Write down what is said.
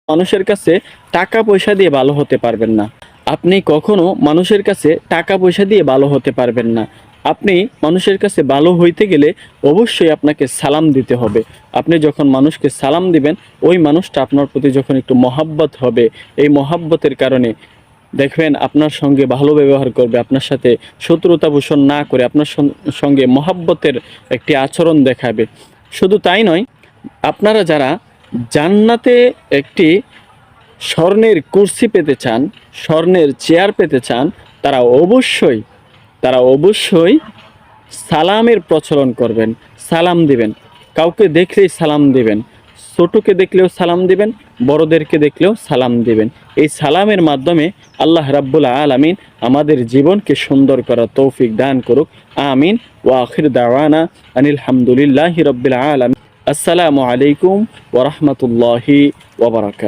মানুষের কাছে টাকা পয়সা দিয়ে ভালো হতে পারবেন না। আপনি কখনো মানুষের কাছে টাকা পয়সা দিয়ে ভালো হতে পারবেন না। আপনি মানুষের কাছে ভালো হইতে গেলে অবশ্যই আপনাকে সালাম দিতে হবে। আপনি যখন মানুষকে সালাম দিবেন, ওই মানুষটা আপনার প্রতি যখন একটু মহাব্বত হবে, এই মহাব্বতের কারণে দেখবেন আপনার সঙ্গে ভালো ব্যবহার করবে, আপনার সাথে শত্রুতা পোষণ না করে আপনার সঙ্গে মহাব্বতের একটি আচরণ দেখাবে। শুধু তাই নয়, আপনারা যারা জান্নাতে একটি স্বর্ণের কুরসি পেতে চান, স্বর্ণের চেয়ার পেতে চান, তারা অবশ্যই সালামের প্রচলন করবেন, সালাম দিবেন। কাউকে দেখলেই সালাম দিবেন, ছোটকে দেখলেও সালাম দিবেন, বড়দেরকে দেখলেও সালাম দিবেন। এই সালামের মাধ্যমে আল্লাহ রাব্বুল আলামিন আমাদের জীবনকে সুন্দর করার তৌফিক দান করুক। আমিন। ওয়া আখির দাওয়ানা আনিল হামদুলিল্লাহি রাব্বিল আলামিন। আসসালামু আলাইকুম ওয়া রাহমাতুল্লাহি ওয়া বারাকাতুহু।